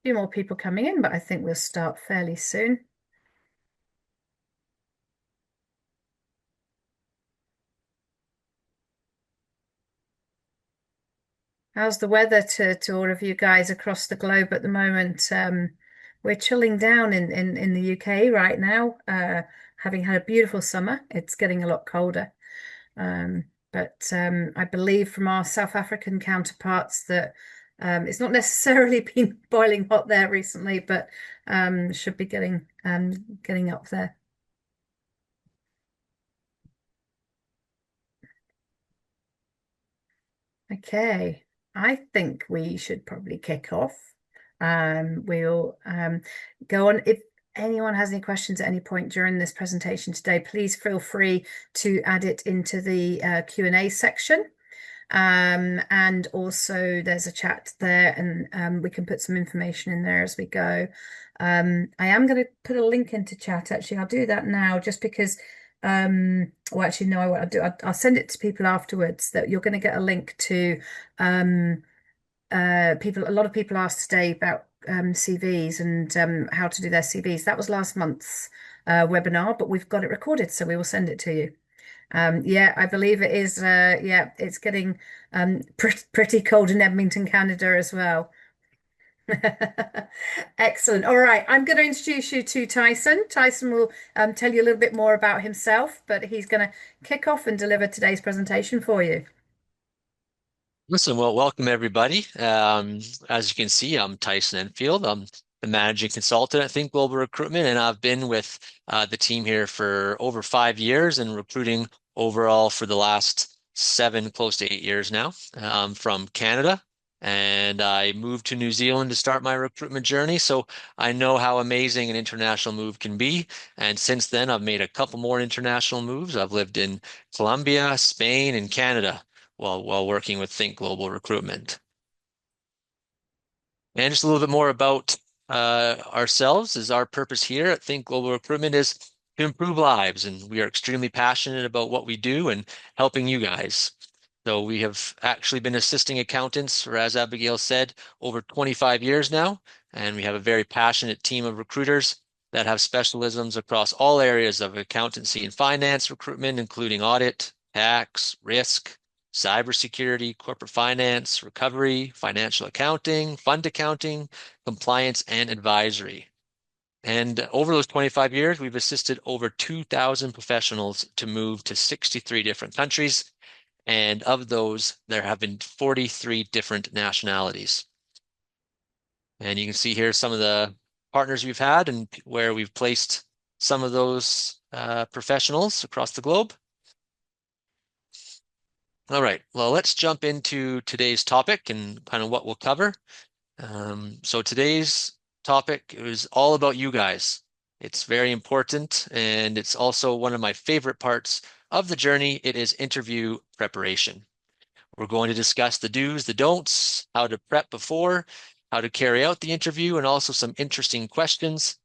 few more people coming in, but I think we'll start fairly soon. How's the weather to all of you guys across the globe at the moment? We're chilling down in the UK right now, having had a beautiful summer. It's getting a lot colder. But I believe from our South African counterparts that it's not necessarily been boiling hot there recently, but should be getting up there. Okay, I think we should probably kick off. We'll go on. If anyone has any questions at any point during this presentation today, please feel free to add it into the Q&A section. And also there's a chat there, and we can put some information in there as we go. I am going to put a link into chat. Actually, I'll do that now just because well, actually, no, I'll do. I'll send it to people afterwards. That you're going to get a link to um, people. A lot of people asked today about CVs and how to do their CVs. That was last month's webinar, but we've got it recorded, so we will send it to you. Yeah, I believe it is. Yeah, it's getting pretty cold in Edmonton, Canada as well. Excellent. All right, I'm going to introduce you to Tyson. Tyson will tell you a little bit more about himself, but he's going to kick off and deliver today's presentation for you. Listen, well, welcome everybody. As you can see, I'm Tyson Enfield. I'm the managing consultant at Think Global Recruitment, and I've been with the team here for over 5 years and recruiting overall for the last 7, close to 8 years now. I'm from Canada, and I moved to New Zealand to start my recruitment journey. So I know how amazing an international move can be. And since then, I've made a couple more international moves. I've lived in Colombia, Spain, and Canada while working with Think Global Recruitment. And just a little bit more about ourselves is our purpose here at Think Global Recruitment is to improve lives, and we are extremely passionate about what we do and helping you guys. So we have actually been assisting accountants, or as Abigail said, over 25 years now, and we have a very passionate team of recruiters that have specialisms across all areas of accountancy and finance recruitment, including audit, tax, risk, cybersecurity, corporate finance, recovery, financial accounting, fund accounting, compliance, and advisory. And over those 25 years, we've assisted over 2,000 professionals to move to 63 different countries. And of those, there have been 43 different nationalities. And you can see here some of the partners we've had and where we've placed some of those professionals across the globe. All right, well, let's jump into today's topic and kind of what we'll cover. So today's topic is all about you guys. It's very important, and it's also one of my favorite parts of the journey. It is interview preparation. We're going to discuss the do's, the don'ts, how to prep before, how to carry out the interview, and also some interesting questions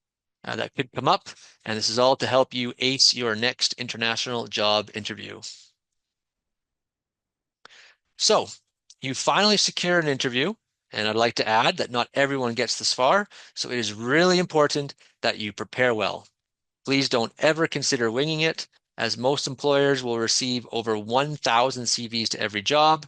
that could come up. And this is all to help you ace your next international job interview. So you finally secure an interview, and I'd like to add that not everyone gets this far, so it is really important that you prepare well. Please don't ever consider winging it, as most employers will receive over 1,000 CVs to every job,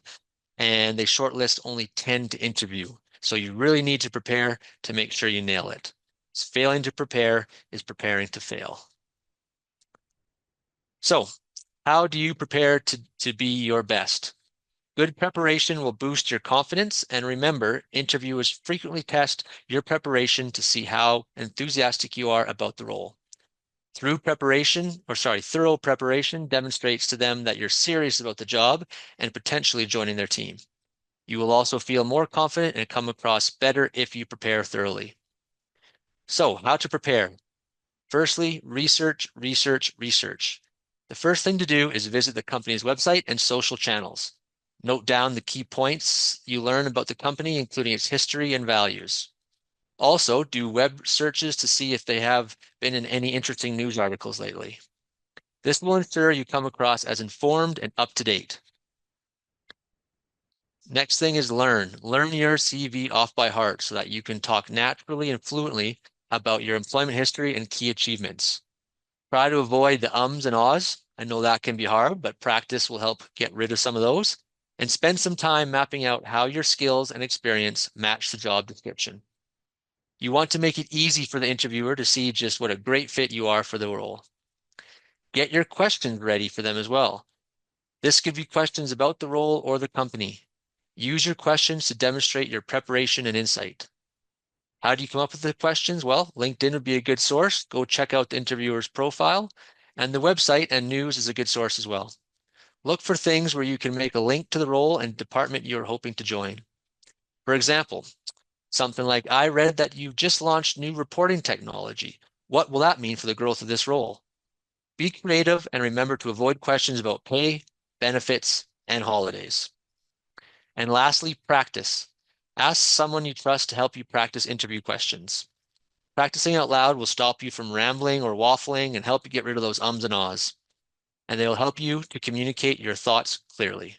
and they shortlist only 10 to interview. So you really need to prepare to make sure you nail it. Failing to prepare is preparing to fail. So how do you prepare to be your best? Good preparation will boost your confidence, and remember, interviewers frequently test your preparation to see how enthusiastic you are about the role. Thorough preparation demonstrates to them that you're serious about the job and potentially joining their team. You will also feel more confident and come across better if you prepare thoroughly. So, how to prepare? Firstly, research, research, research. The first thing to do is visit the company's website and social channels. Note down the key points you learn about the company, including its history and values. Also, do web searches to see if they have been in any interesting news articles lately. This will ensure you come across as informed and up to date. Next thing is learn. Learn your CV off by heart so that you can talk naturally and fluently about your employment history and key achievements. Try to avoid the ums and ahs. I know that can be hard, but practice will help get rid of some of those. And spend some time mapping out how your skills and experience match the job description. You want to make it easy for the interviewer to see just what a great fit you are for the role. Get your questions ready for them as well. This could be questions about the role or the company. Use your questions to demonstrate your preparation and insight. How do you come up with the questions? Well, LinkedIn would be a good source. Go check out the interviewer's profile, and the website and news is a good source as well. Look for things where you can make a link to the role and department you're hoping to join. For example, something like, I read that you've just launched new reporting technology. What will that mean for the growth of this role? Be creative and remember to avoid questions about pay, benefits, and holidays. And lastly, practice. Ask someone you trust to help you practice interview questions. Practicing out loud will stop you from rambling or waffling and help you get rid of those ums and ahs. And they will help you to communicate your thoughts clearly.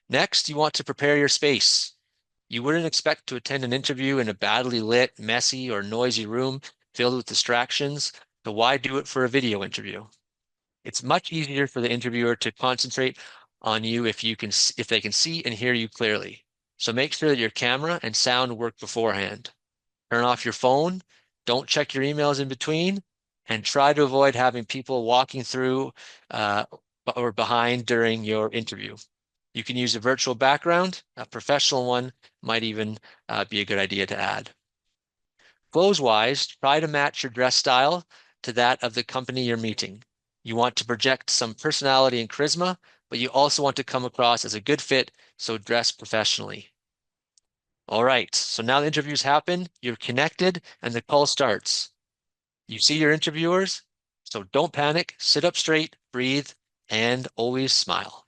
Next, you want to prepare your space. You wouldn't expect to attend an interview in a badly lit, messy, or noisy room filled with distractions, so why do it for a video interview? It's much easier for the interviewer to concentrate on you if they can see and hear you clearly. So make sure that your camera and sound work beforehand. Turn off your phone, don't check your emails in between, and try to avoid having people walking through uh, or behind during your interview. You can use a virtual background. A professional one might even be a good idea to add. Clothes-wise, try to match your dress style to that of the company you're meeting. You want to project some personality and charisma, but you also want to come across as a good fit, so dress professionally. All right, so now the interviews happen, you're connected, and the call starts. You see your interviewers, so don't panic, sit up straight, breathe, and always smile.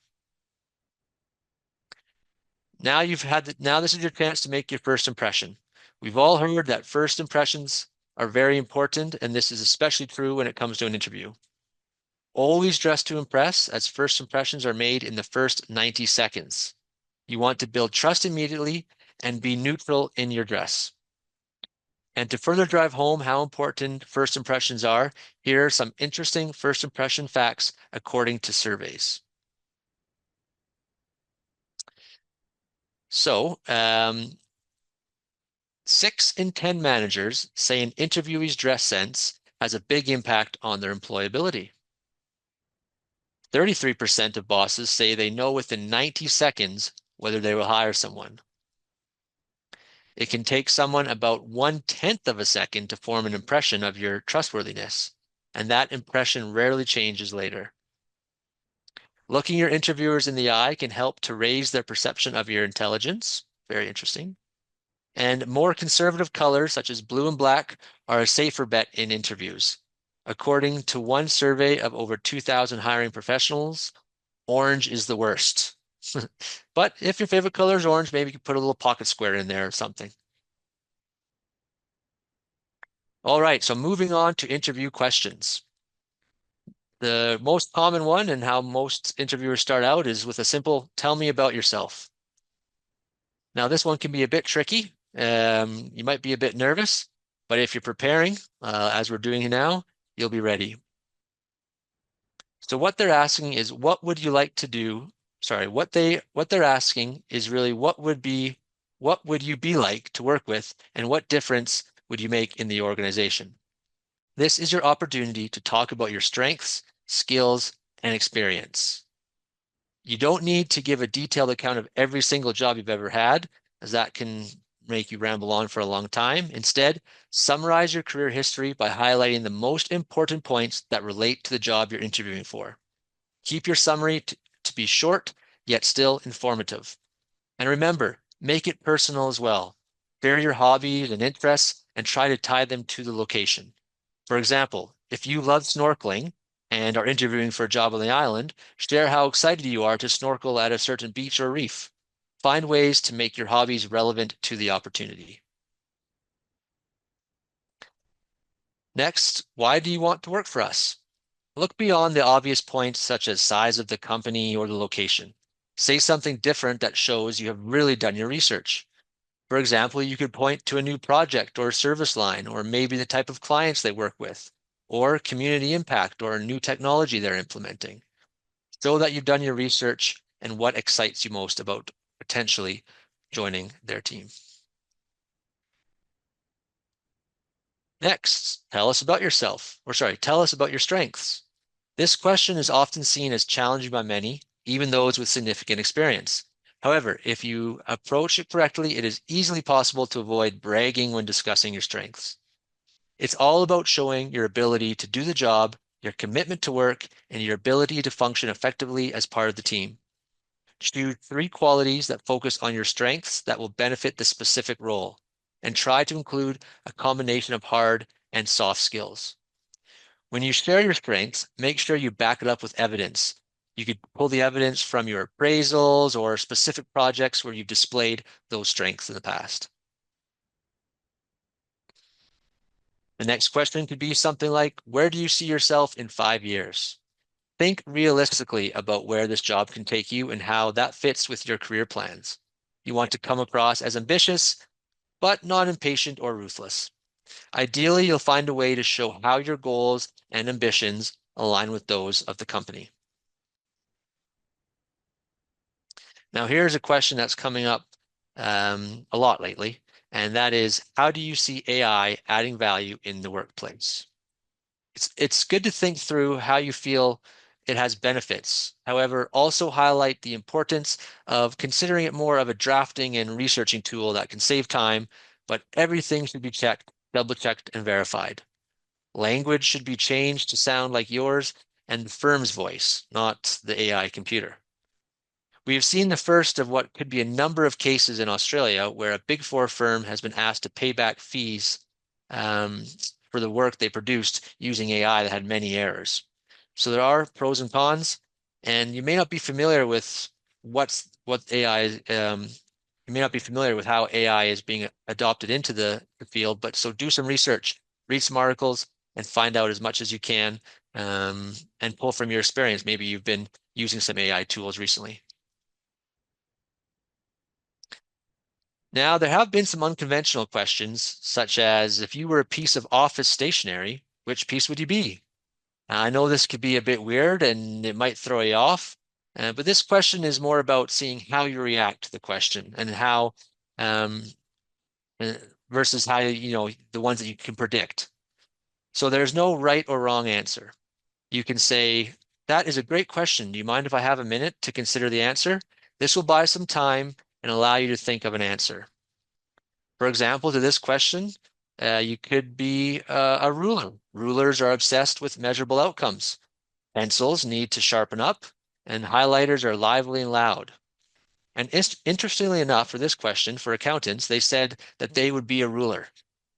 Now this is your chance to make your first impression. We've all heard that first impressions are very important, and this is especially true when it comes to an interview. Always dress to impress, as first impressions are made in the first 90 seconds. You want to build trust immediately and be neutral in your dress. And to further drive home how important first impressions are, here are some interesting first impression facts according to surveys. So, 6 in 10 managers say an interviewee's dress sense has a big impact on their employability. 33% of bosses say they know within 90 seconds whether they will hire someone. It can take someone about 1/10 of a second to form an impression of your trustworthiness, and that impression rarely changes later. Looking your interviewers in the eye can help to raise their perception of your intelligence. Very interesting. And more conservative colors, such as blue and black, are a safer bet in interviews. According to one survey of over 2,000 hiring professionals, orange is the worst. But if your favorite color is orange, maybe you can put a little pocket square in there or something. All right, so moving on to interview questions. The most common one and how most interviewers start out is with a simple, tell me about yourself. Now, this one can be a bit tricky. You might be a bit nervous, but if you're preparing, as we're doing now, you'll be ready. So what they're asking is, what would you like to do? Sorry, what they're asking is really what would you be like to work with, and what difference would you make in the organization? This is your opportunity to talk about your strengths, skills, and experience. You don't need to give a detailed account of every single job you've ever had, as that can make you ramble on for a long time. Instead, summarize your career history by highlighting the most important points that relate to the job you're interviewing for. Keep your summary to be short, yet still informative. And remember, make it personal as well. Share your hobbies and interests and try to tie them to the location. For example, if you love snorkeling and are interviewing for a job on the island, share how excited you are to snorkel at a certain beach or reef. Find ways to make your hobbies relevant to the opportunity. Next, why do you want to work for us? Look beyond the obvious points such as size of the company or the location. Say something different that shows you have really done your research. For example, you could point to a new project or service line, or maybe the type of clients they work with, or community impact or new technology they're implementing. Show that you've done your research and what excites you most about potentially joining their team. Next, tell us about yourself, or sorry, tell us about your strengths. This question is often seen as challenging by many, even those with significant experience. However, if you approach it correctly, it is easily possible to avoid bragging when discussing your strengths. It's all about showing your ability to do the job, your commitment to work, and your ability to function effectively as part of the team. Choose 3 qualities that focus on your strengths that will benefit the specific role, and try to include a combination of hard and soft skills. When you share your strengths, make sure you back it up with evidence. You could pull the evidence from your appraisals or specific projects where you've displayed those strengths in the past. The next question could be something like, where do you see yourself in 5 years? Think realistically about where this job can take you and how that fits with your career plans. You want to come across as ambitious, but not impatient or ruthless. Ideally, you'll find a way to show how your goals and ambitions align with those of the company. Now, here's a question that's coming up a lot lately, and that is, how do you see AI adding value in the workplace? It's good to think through how you feel it has benefits. However, also highlight the importance of considering it more of a drafting and researching tool that can save time, but everything should be checked, double checked, and verified. Language should be changed to sound like yours and the firm's voice, not the AI computer. We have seen the first of what could be a number of cases in Australia where a Big Four firm has been asked to pay back fees um, for the work they produced using AI that had many errors. So there are pros and cons, and you may not be familiar with what AI is. You may not be familiar with how AI is being adopted into the field, but so do some research, read some articles, and find out as much as you can, and pull from your experience. Maybe you've been using some AI tools recently. Now, there have been some unconventional questions, such as if you were a piece of office stationery, which piece would you be? I know this could be a bit weird and it might throw you off, but this question is more about seeing how you react to the question and how, um, uh, versus how, the ones that you can predict. So there's no right or wrong answer. You can say, that is a great question. Do you mind if I have a minute to consider the answer? This will buy some time and allow you to think of an answer. For example, to this question, you could be a ruler. Rulers are obsessed with measurable outcomes. Pencils need to sharpen up, and highlighters are lively and loud. And interestingly enough, for this question, for accountants, they said that they would be a ruler.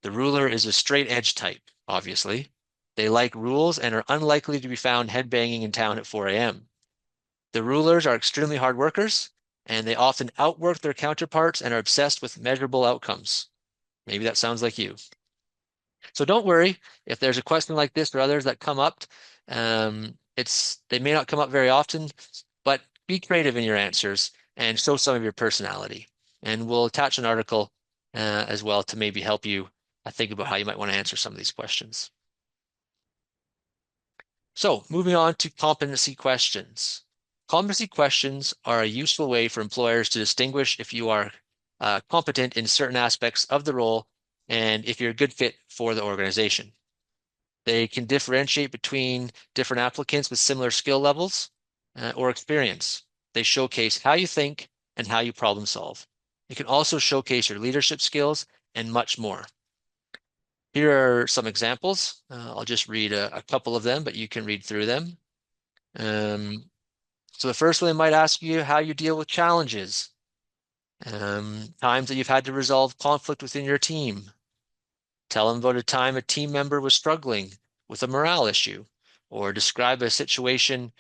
The ruler is a straight edge type, obviously. They like rules and are unlikely to be found headbanging in town at 4 a.m. The rulers are extremely hard workers, and they often outwork their counterparts and are obsessed with measurable outcomes. Maybe that sounds like you. So don't worry if there's a question like this or others that come up. They may not come up very often, but be creative in your answers and show some of your personality. And we'll attach an article as well to maybe help you think about how you might want to answer some of these questions. So moving on to competency questions. Competency questions are a useful way for employers to distinguish if you are competent in certain aspects of the role and if you're a good fit for the organization. They can differentiate between different applicants with similar skill levels or experience. They showcase how you think and how you problem solve. It can also showcase your leadership skills and much more. Here are some examples. I'll just read a couple of them, but you can read through them. So the first one, they might ask you how you deal with challenges, times that you've had to resolve conflict within your team. Tell them about a time a team member was struggling with a morale issue, or describe a situation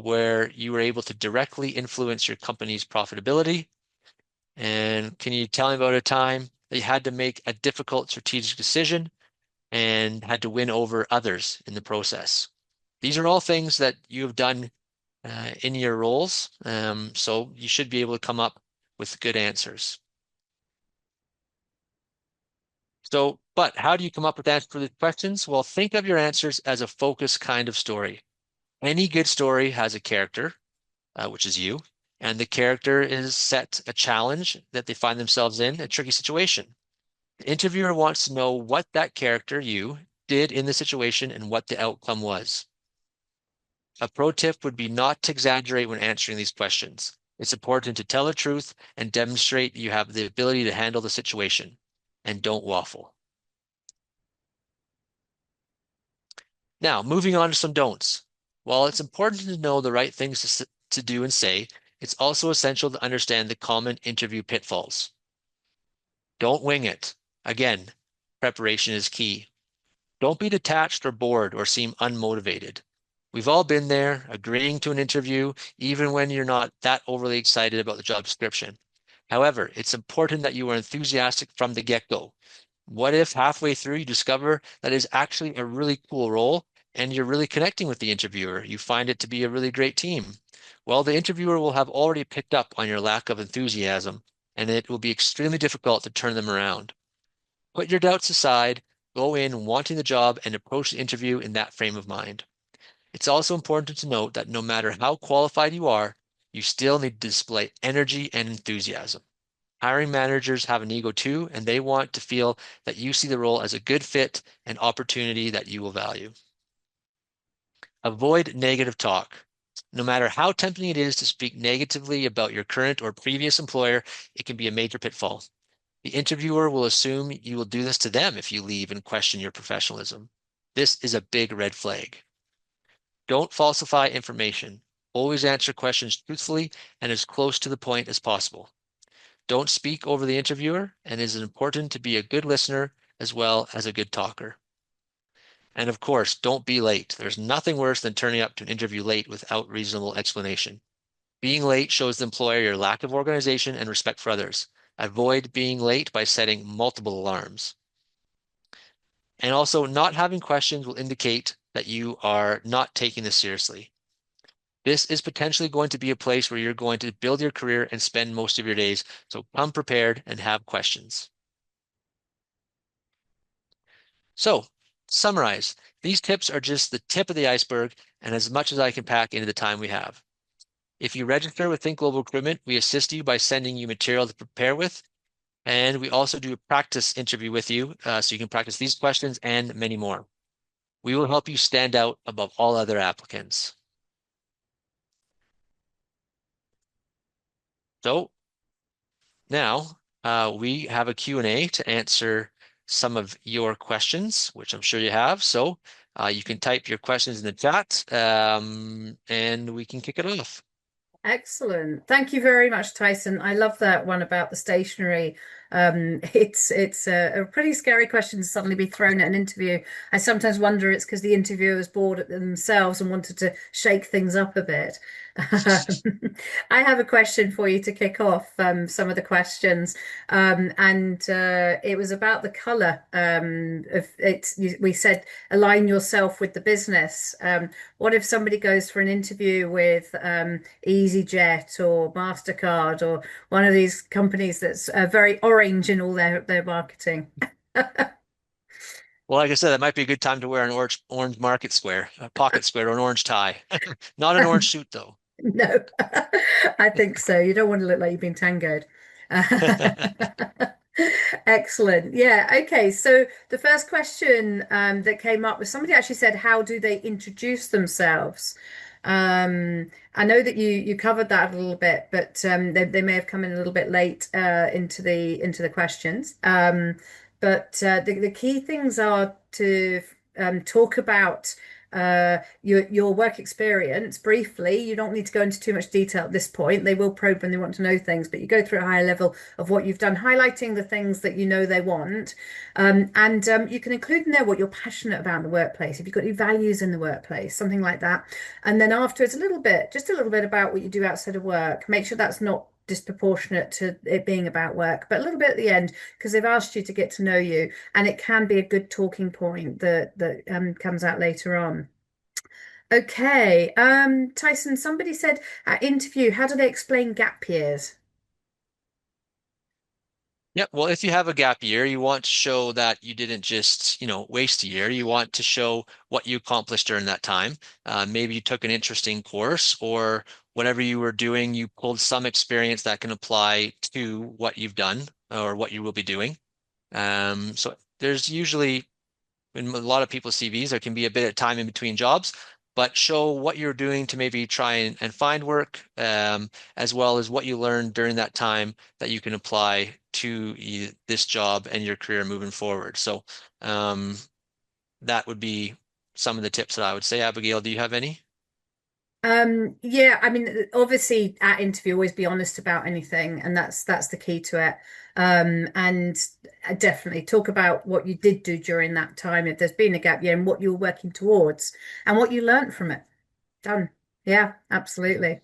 where you were able to directly influence your company's profitability. And can you tell me about a time that you had to make a difficult strategic decision and had to win over others in the process? These are all things that you have done in your roles. So you should be able to come up with good answers. So, but how do you come up with answers for these questions? Well, think of your answers as a focused kind of story. Any good story has a character, which is you, and the character is set a challenge that they find themselves in, a tricky situation. The interviewer wants to know what that character, you, did in the situation and what the outcome was. A pro tip would be not to exaggerate when answering these questions. It's important to tell the truth and demonstrate you have the ability to handle the situation, and don't waffle. Now, moving on to some don'ts. While it's important to know the right things to do and say, it's also essential to understand the common interview pitfalls. Don't wing it. Again, preparation is key. Don't be detached or bored or seem unmotivated. We've all been there, agreeing to an interview, even when you're not that overly excited about the job description. However, it's important that you are enthusiastic from the get-go. What if halfway through you discover that is actually a really cool role and you're really connecting with the interviewer? You find it to be a really great team. Well, the interviewer will have already picked up on your lack of enthusiasm, and it will be extremely difficult to turn them around. Put your doubts aside, go in wanting the job, and approach the interview in that frame of mind. It's also important to note that no matter how qualified you are, you still need to display energy and enthusiasm. Hiring managers have an ego too, and they want to feel that you see the role as a good fit and opportunity that you will value. Avoid negative talk. No matter how tempting it is to speak negatively about your current or previous employer, it can be a major pitfall. The interviewer will assume you will do this to them if you leave and question your professionalism. This is a big red flag. Don't falsify information. Always answer questions truthfully and as close to the point as possible. Don't speak over the interviewer, and it is important to be a good listener as well as a good talker. And of course, don't be late. There's nothing worse than turning up to an interview late without reasonable explanation. Being late shows the employer your lack of organization and respect for others. Avoid being late by setting multiple alarms. And also, not having questions will indicate that you are not taking this seriously. This is potentially going to be a place where you're going to build your career and spend most of your days. So come prepared and have questions. So, summarize. These tips are just the tip of the iceberg and as much as I can pack into the time we have. If you register with Think Global Recruitment, we assist you by sending you material to prepare with, and we also do a practice interview with you so you can practice these questions and many more. We will help you stand out above all other applicants. So now we have a Q&A to answer some of your questions, which I'm sure you have. So you can type your questions in the chat and we can kick it off. Excellent. Thank you very much, Tyson. I love that one about the stationery. It's a pretty scary question to suddenly be thrown at an interview. I sometimes wonder it's because the interviewer is bored at themselves and wanted to shake things up a bit. Um, I have a question for you to kick off some of the questions, and it was about the color. Of it, we said align yourself with the business. What if somebody goes for an interview with EasyJet or MasterCard or one of these companies that's very orange in all their marketing? Well, like I said, that might be a good time to wear an orange market square, a pocket square, or an orange tie. Not an orange suit, though. No, I think so. You don't want to look like you've been tangoed. Excellent. Yeah. Okay. So the first question that came up was somebody actually said, "How do they introduce themselves?" I know that you covered that a little bit, but they may have come in a little bit late into the questions. But the key things are to talk about your work experience briefly. You don't need to go into too much detail at this point. They will probe when they want to know things, but you go through a higher level of what you've done, highlighting the things that you know they want. And you can include in there what you're passionate about in the workplace, if you've got any values in the workplace, something like that. And then afterwards, just a little bit about what you do outside of work. Make sure that's not disproportionate to it being about work, but a little bit at the end because they've asked you to get to know you, and it can be a good talking point that comes out later on. Okay. Tyson, somebody said at interview, how do they explain gap years? Yeah, well, if you have a gap year, you want to show that you didn't just, waste a year. You want to show what you accomplished during that time. Maybe you took an interesting course or whatever you were doing, you pulled some experience that can apply to what you've done or what you will be doing. So there's usually in a lot of people's CVs, there can be a bit of time in between jobs, but show what you're doing to maybe try and find work, as well as what you learned during that time that you can apply to this job and your career moving forward. So um, that would be some of the tips that I would say. Abigail, do you have any? Yeah, I mean, obviously at interview, always be honest about anything, and that's the key to it. And definitely talk about what you did do during that time, if there's been a gap year, and what you were working towards, and what you learned from it. Done. Yeah, absolutely.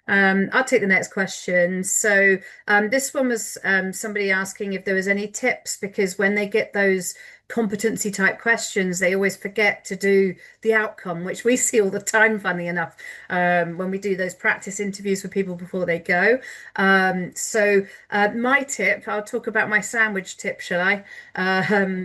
I'll take the next question. So, this one was somebody asking if there was any tips because when they get those competency type questions, they always forget to do the outcome, which we see all the time, funny enough, when we do those practice interviews with people before they go. My tip, I'll talk about my sandwich tip, shall I?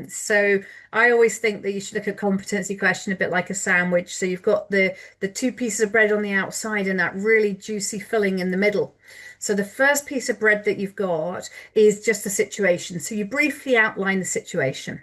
So, I always think that you should look at competency question a bit like a sandwich. So you've got the two pieces of bread on the outside and that really juicy filling in the middle. So the first piece of bread that you've got is just the situation. So you briefly outline the situation.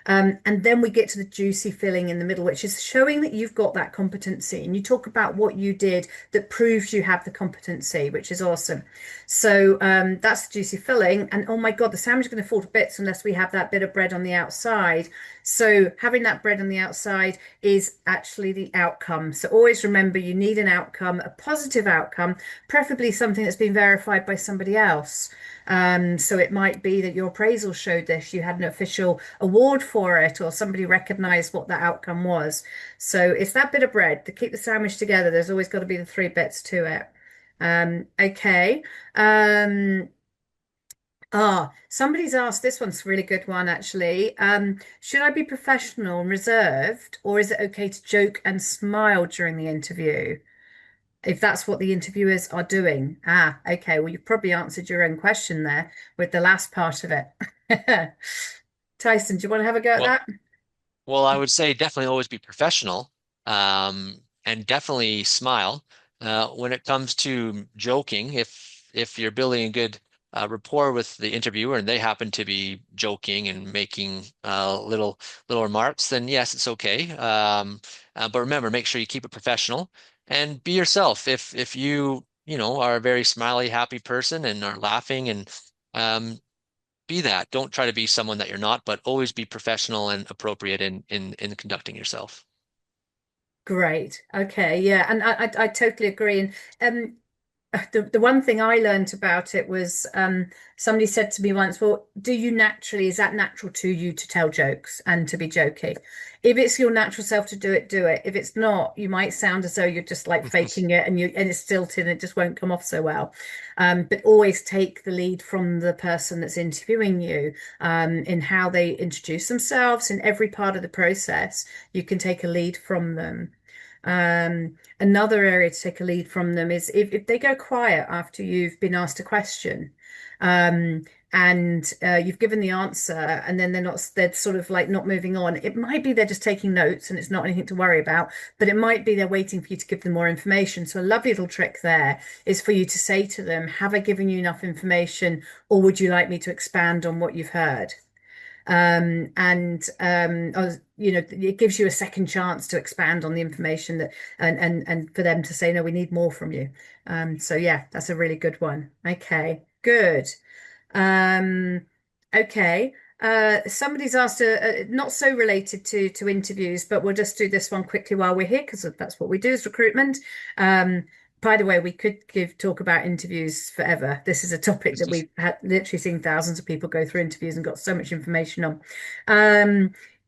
And then we get to the juicy filling in the middle, which is showing that you've got that competency. And you talk about what you did that proves you have the competency, which is awesome. So that's the juicy filling. And oh my God, the sandwich is going to fall to bits unless we have that bit of bread on the outside. So having that bread on the outside is actually the outcome. So always remember you need an outcome, a positive outcome, preferably something that's been verified by somebody else. So it might be that your appraisal showed this, you had an official award for it, or somebody recognized what that outcome was. So it's that bit of bread to keep the sandwich together. There's always got to be the three bits to it. Okay. Um, Somebody's asked, this one's a really good one actually. Should I be professional and reserved, or is it okay to joke and smile during the interview? If that's what the interviewers are doing. Okay. Well, you've probably answered your own question there with the last part of it. Tyson, do you want to have a go at Well, that? Well, I would say definitely always be professional, and definitely smile. When it comes to joking, if you're building a good rapport with the interviewer and they happen to be joking and making little remarks, then yes, it's okay. But remember, make sure you keep it professional and be yourself. If you are a very smiley, happy person and are laughing and um, be that. Don't try to be someone that you're not, but always be professional and appropriate in conducting yourself. Great. Okay. Yeah. And I totally agree. And the one thing I learned about it was somebody said to me once, well, is that natural to you to tell jokes and to be jokey? If it's your natural self to do it, do it. If it's not, you might sound as though you're just like faking it and it's stilted and it just won't come off so well. But always take the lead from the person that's interviewing you in how they introduce themselves in every part of the process. You can take a lead from them. Another area to take a lead from them is if they go quiet after you've been asked a question, um, and you've given the answer, and then they're sort of like not moving on. It might be they're just taking notes and it's not anything to worry about, but it might be they're waiting for you to give them more information. So a lovely little trick there is for you to say to them, have I given you enough information, or would you like me to expand on what you've heard? It gives you a second chance to expand on the information that and for them to say, no, we need more from you. So yeah, that's a really good one. Okay, good. Um, okay. Somebody's asked not so related to interviews, but we'll just do this one quickly while we're here because that's what we do is recruitment. Um, by the way, we could talk about interviews forever. This is a topic that we've had literally seen thousands of people go through interviews and got so much information on.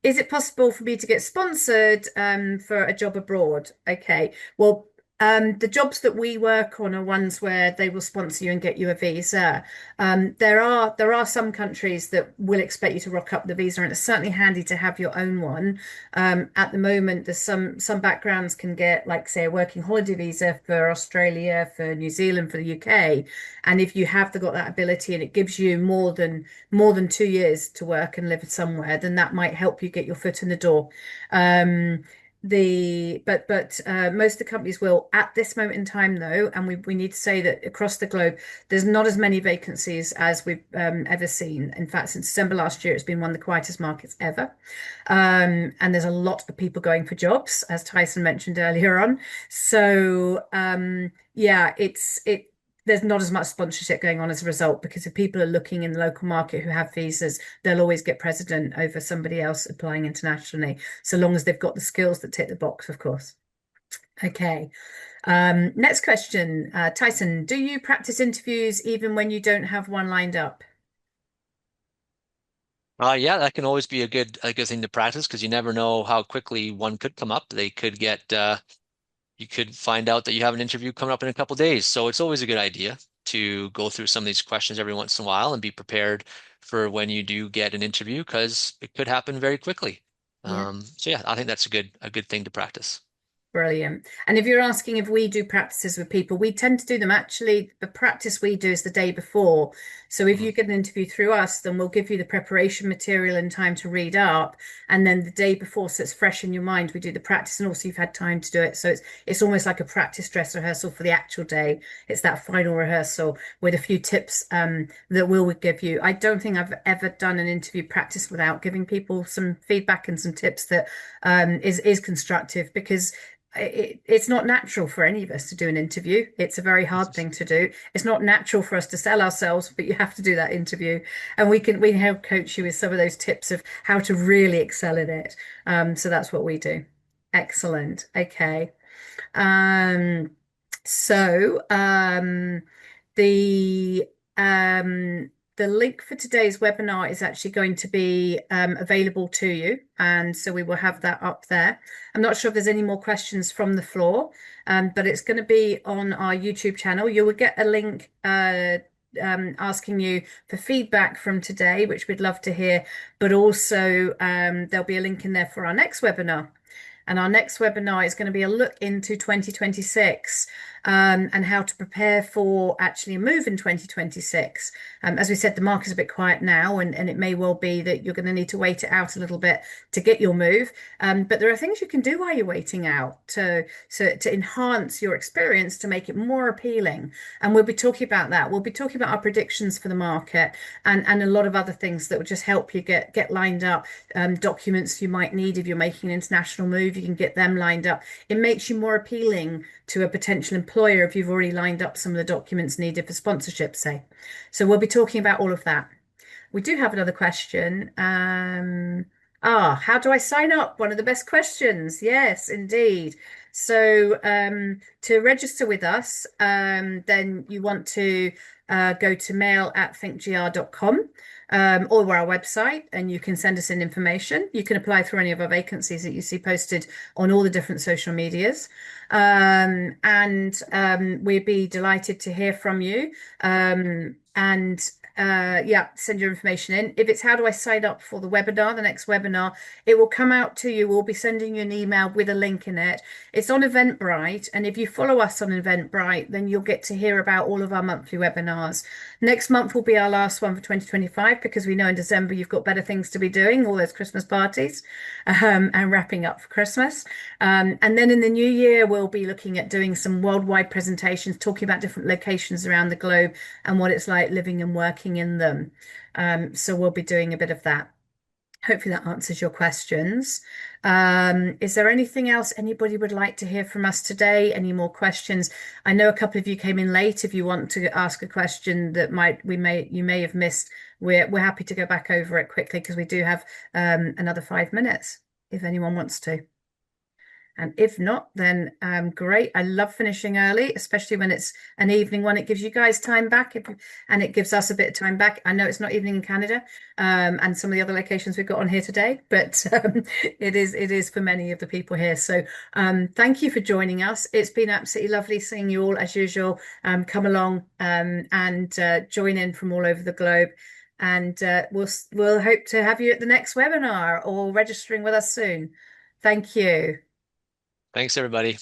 Is it possible for me to get sponsored for a job abroad? Okay. Well, The jobs that we work on are ones where they will sponsor you and get you a visa. There are some countries that will expect you to rock up the visa, and it's certainly handy to have your own one. At the moment, there's some backgrounds can get, like, say, a working holiday visa for Australia, for New Zealand, for the UK, and if you have got that ability and it gives you more than 2 years to work and live somewhere, then that might help you get your foot in the door. Um, most of the companies will at this moment in time, though, and we need to say that across the globe there's not as many vacancies as we've ever seen. In fact, since December last year, it's been one of the quietest markets ever. And there's a lot of people going for jobs, as Tyson mentioned earlier on. So yeah, there's not as much sponsorship going on as a result, because if people are looking in the local market who have visas, they'll always get precedent over somebody else applying internationally, so long as they've got the skills that tick the box, of course. Okay. Next question. Tyson, do you practice interviews even when you don't have one lined up? Yeah, that can always be a good thing to practice because you never know how quickly one could come up. They could get you could find out that you have an interview coming up in a couple days. So it's always a good idea to go through some of these questions every once in a while and be prepared for when you do get an interview because it could happen very quickly. Yeah. So yeah, I think that's a good thing to practice. Brilliant. And if you're asking if we do practices with people, we tend to do them. Actually, the practice we do is the day before. So if Mhm. you get an interview through us, then we'll give you the preparation material and time to read up. And then the day before, so it's fresh in your mind, we do the practice, and also you've had time to do it. So it's almost like a practice dress rehearsal for the actual day. It's that final rehearsal with a few tips that we'll give you. I don't think I've ever done an interview practice without giving people some feedback and some tips that is constructive, because it's not natural for any of us to do an interview. It's a very hard thing to do. It's not natural for us to sell ourselves, but you have to do that interview. And we can help coach you with some of those tips of how to really excel in it. So that's what we do. Excellent. Okay. Um, so the the link for today's webinar is actually going to be available to you, and so we will have that up there. I'm not sure if there's any more questions from the floor, but it's going to be on our YouTube channel. You will get a link asking you for feedback from today, which we'd love to hear, but also there'll be a link in there for our next webinar. And our next webinar is going to be a look into 2026 and how to prepare for actually a move in 2026. As we said, the market is a bit quiet now, and it may well be that you're going to need to wait it out a little bit to get your move. But there are things you can do while you're waiting out to enhance your experience, to make it more appealing. And we'll be talking about that. We'll be talking about our predictions for the market and a lot of other things that will just help you get lined up. Documents you might need if you're making an international move, you can get them lined up. It makes you more appealing to a potential employer if you've already lined up some of the documents needed for sponsorship, say. So we'll be talking about all of that. We do have another question. How do I sign up? One of the best questions. Yes, indeed. So to register with us, then you want to go to mail@thinkgr.com or our website, and you can send us in information. You can apply through any of our vacancies that you see posted on all the different social medias. And we'd be delighted to hear from you. Yeah, send your information in. If it's how do I sign up for the webinar, the next webinar, it will come out to you. We'll be sending you an email with a link in it. It's on Eventbrite, and if you follow us on Eventbrite, then you'll get to hear about all of our monthly webinars. Next month will be our last one for 2025, because we know in December you've got better things to be doing, all those Christmas parties, and wrapping up for Christmas. And then in the new year, we'll be looking at doing some worldwide presentations, talking about different locations around the globe and what it's like living and working in them. So we'll be doing a bit of that. Hopefully that answers your questions. Is there anything else anybody would like to hear from us today? Any more questions? I know a couple of you came in late. If you want to ask a question that you may have missed, we're happy to go back over it quickly, because we do have another 5 minutes if anyone wants to. And if not, then great. I love finishing early, especially when it's an evening one. It gives you guys time back and it gives us a bit of time back. I know it's not evening in Canada, and some of the other locations we've got on here today, but it is for many of the people here. So thank you for joining us. It's been absolutely lovely seeing you all as usual. Come along and join in from all over the globe. And we'll hope to have you at the next webinar or registering with us soon. Thank you. Thanks, everybody.